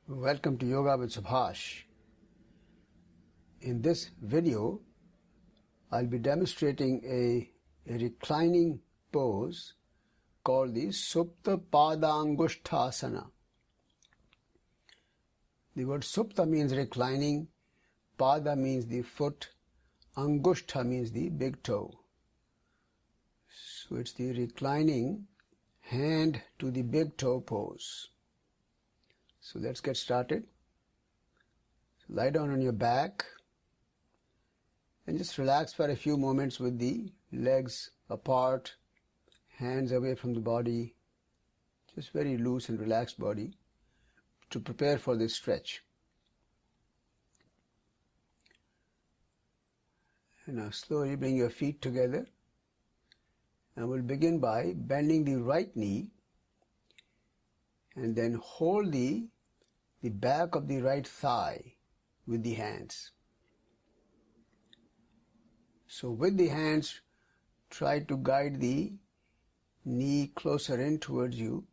Welcome to Yoga with Subhash. In this video, I'll be demonstrating a reclining pose called the Supta Padangushthasana. The word Supta means reclining, Pada means the foot, Angushtha means the big toe. So it's the reclining hand to the big toe pose. So let's get started. Lie down on your back and just relax for a few moments with the legs apart, hands away from the body, just very loose and relaxed body to prepare for this stretch. And now slowly bring your feet together, and we'll begin by bending the right knee and then hold the back of the right thigh with the hands. So with the hands, try to guide the knee closer in towards you,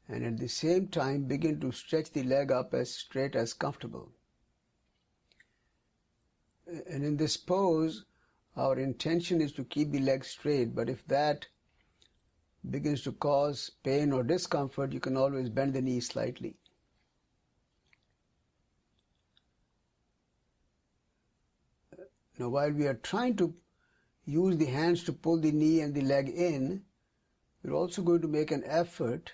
and at the same time begin to stretch the leg up as straight as comfortable. And in this pose, our intention is to keep the leg straight, but if that begins to cause pain or discomfort, you can always bend the knee slightly. Now, while we are trying to use the hands to pull the knee and the leg in, we're also going to make an effort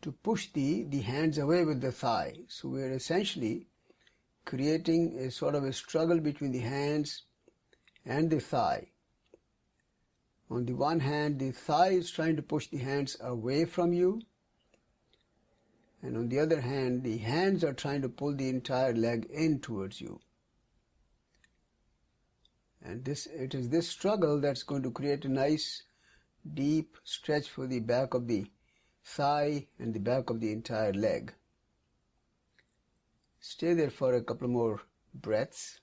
to push the hands away with the thigh. So we're essentially creating a sort of a struggle between the hands and the thigh. On the one hand, the thigh is trying to push the hands away from you, and on the other hand, the hands are trying to pull the entire leg in towards you. And it is this struggle that's going to create a nice deep stretch for the back of the thigh and the back of the entire leg. Stay there for a couple more breaths.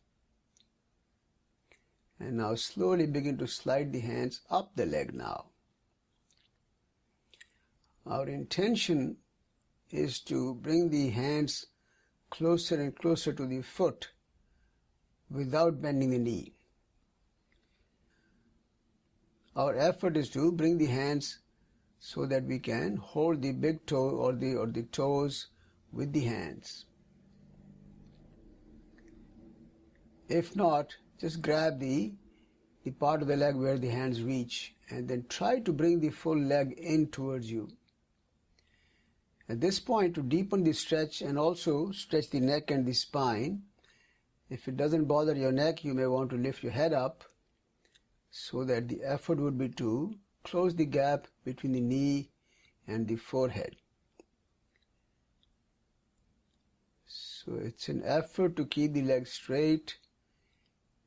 And now slowly begin to slide the hands up the leg now. Our intention is to bring the hands closer and closer to the foot without bending the knee. Our effort is to bring the hands so that we can hold the big toe or the toes with the hands. If not, just grab the part of the leg where the hands reach and then try to bring the full leg in towards you. At this point, to deepen the stretch and also stretch the neck and the spine, if it doesn't bother your neck, you may want to lift your head up, so that the effort would be to close the gap between the knee and the forehead. So it's an effort to keep the leg straight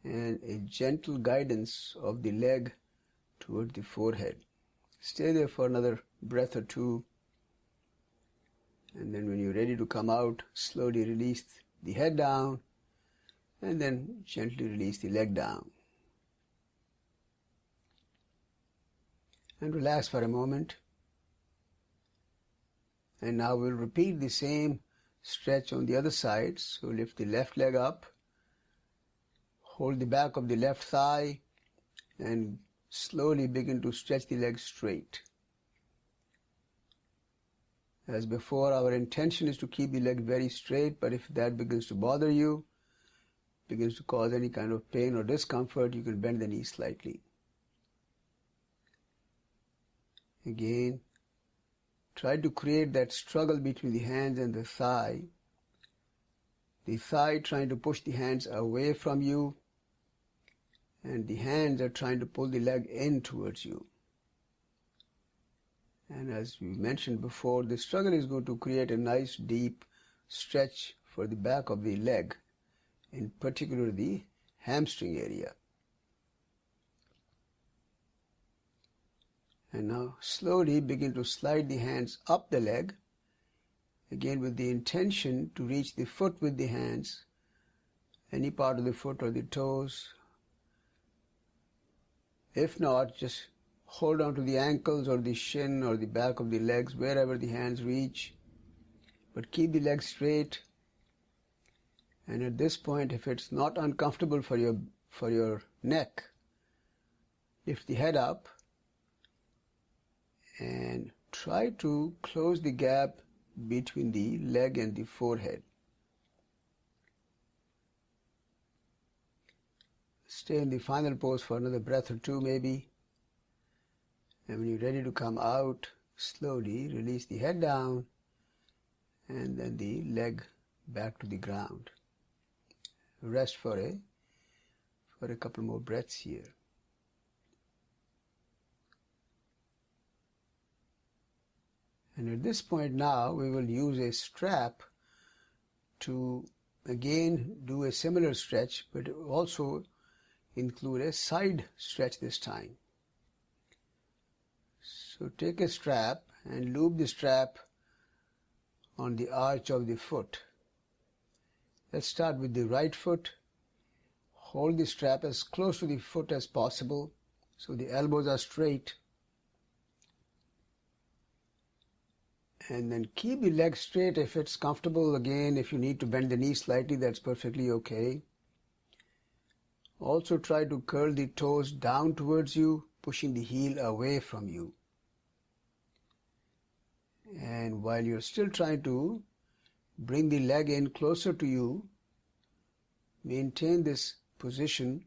and a gentle guidance of the leg toward the forehead. Stay there for another breath or two, and then when you're ready to come out, slowly release the head down and then gently release the leg down. And relax for a moment. And now we'll repeat the same stretch on the other side. So lift the left leg up, hold the back of the left thigh, and slowly begin to stretch the leg straight. As before, our intention is to keep the leg very straight, but if that begins to bother you, begins to cause any kind of pain or discomfort, you can bend the knee slightly. Again, try to create that struggle between the hands and the thigh trying to push the hands away from you, and the hands are trying to pull the leg in towards you. And as we mentioned before, the struggle is going to create a nice deep stretch for the back of the leg, in particular the hamstring area. And now slowly begin to slide the hands up the leg, again with the intention to reach the foot with the hands, any part of the foot or the toes. If not, just hold on to the ankles or the shin or the back of the legs, wherever the hands reach, but keep the legs straight. And at this point, if it's not uncomfortable for your neck, lift the head up and try to close the gap between the leg and the forehead. Stay in the final pose for another breath or two maybe. And when you're ready to come out, slowly release the head down and then the leg back to the ground. Rest for a couple more breaths here. And at this point now, we will use a strap to again do a similar stretch, but also include a side stretch this time. So take a strap and loop the strap on the arch of the foot. Let's start with the right foot. Hold the strap as close to the foot as possible so the elbows are straight. And then keep the leg straight if it's comfortable. Again, if you need to bend the knee slightly, that's perfectly okay. Also try to curl the toes down towards you, pushing the heel away from you. And while you're still trying to bring the leg in closer to you, maintain this position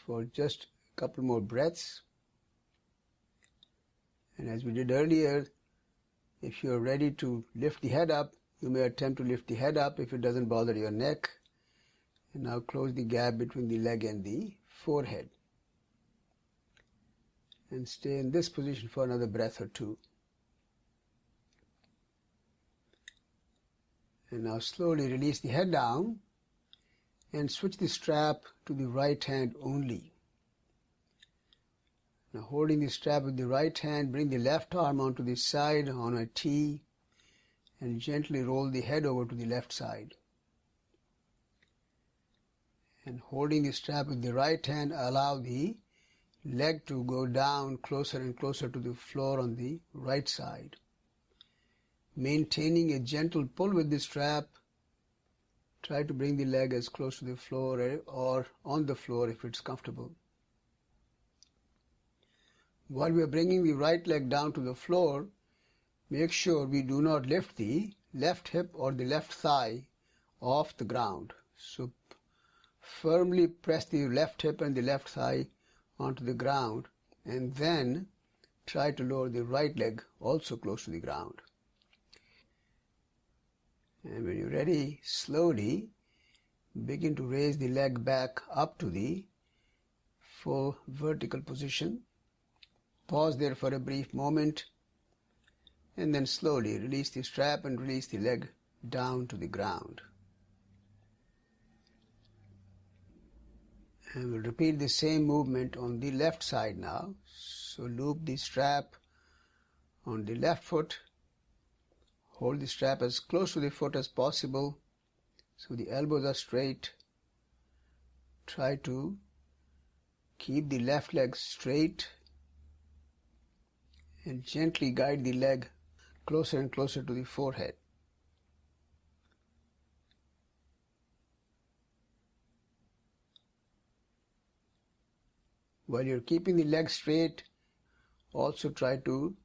for just a couple more breaths. And as we did earlier, if you're ready to lift the head up, you may attempt to lift the head up if it doesn't bother your neck. And now close the gap between the leg and the forehead. And stay in this position for another breath or two. And now slowly release the head down and switch the strap to the right hand only. Now holding the strap with the right hand, bring the left arm onto the side on a T and gently roll the head over to the left side. And holding the strap with the right hand, allow the leg to go down closer and closer to the floor on the right side. Maintaining a gentle pull with the strap, try to bring the leg as close to the floor or on the floor if it's comfortable. While we are bringing the right leg down to the floor, make sure we do not lift the left hip or the left thigh off the ground. So firmly press the left hip and the left thigh onto the ground and then try to lower the right leg also close to the ground. And when you're ready, slowly begin to raise the leg back up to the full vertical position. Pause there for a brief moment and then slowly release the strap and release the leg down to the ground. And we'll repeat the same movement on the left side now. So loop the strap on the left foot. Hold the strap as close to the foot as possible so the elbows are straight. Try to keep the left leg straight and gently guide the leg closer and closer to the forehead. While you're keeping the leg straight, also try to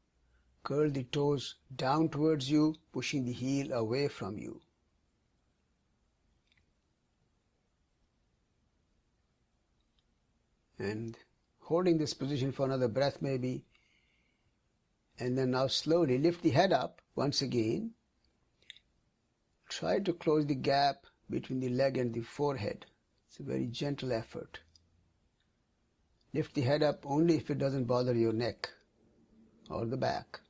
curl the toes down towards you, pushing the heel away from you. And holding this position for another breath maybe. And then now slowly lift the head up once again. Try to close the gap between the leg and the forehead. It's a very gentle effort. Lift the head up only if it doesn't bother your neck or the back.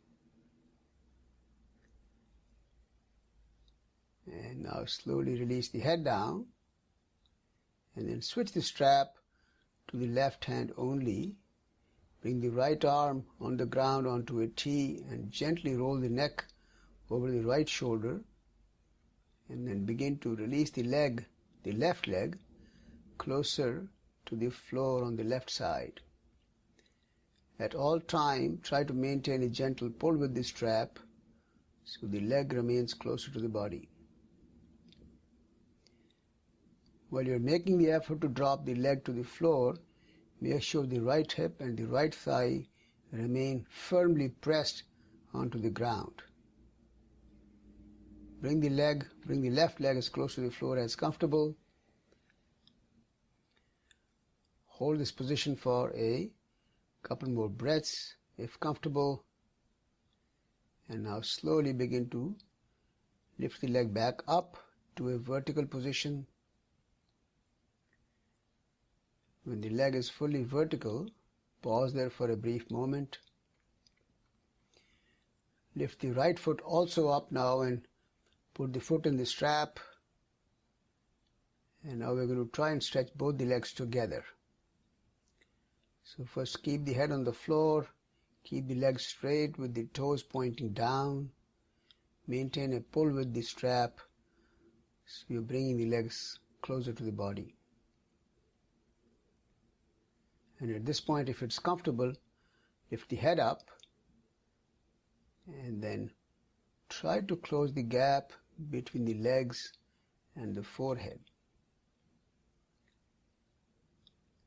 And now slowly release the head down and then switch the strap to the left hand only. Bring the right arm on the ground onto a T and gently roll the neck over the right shoulder and then begin to release the leg, the left leg, closer to the floor on the left side. At all time, try to maintain a gentle pull with the strap So the leg remains closer to the body. While you're making the effort to drop the leg to the floor, make sure the right hip and the right thigh remain firmly pressed onto the ground. Bring the left leg as close to the floor as comfortable. Hold this position for a couple more breaths if comfortable. And now slowly begin to lift the leg back up to a vertical position. When the leg is fully vertical, pause there for a brief moment. Lift the right foot also up now and put the foot in the strap. And now we're going to try and stretch both the legs together. So first keep the head on the floor, keep the legs straight with the toes pointing down. Maintain a pull with the strap, so you're bringing the legs closer to the body. And at this point, if it's comfortable, lift the head up and then try to close the gap between the legs and the forehead.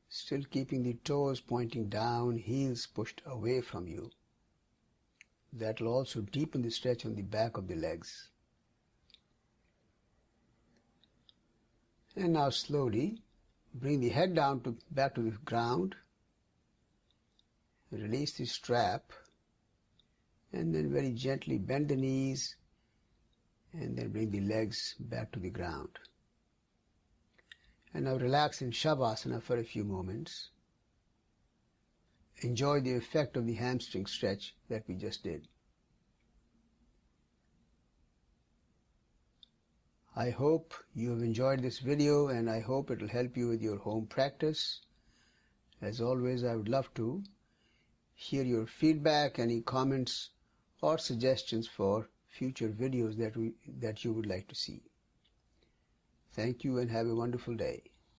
Still keeping the toes pointing down, heels pushed away from you. That will also deepen the stretch on the back of the legs. And now slowly bring the head down back to the ground. Release the strap and then very gently bend the knees and then bring the legs back to the ground. And now relax in Shavasana for a few moments. Enjoy the effect of the hamstring stretch that we just did. I hope you have enjoyed this video and I hope it will help you with your home practice. As always, I would love to hear your feedback, any comments or suggestions for future videos that you would like to see. Thank you and have a wonderful day.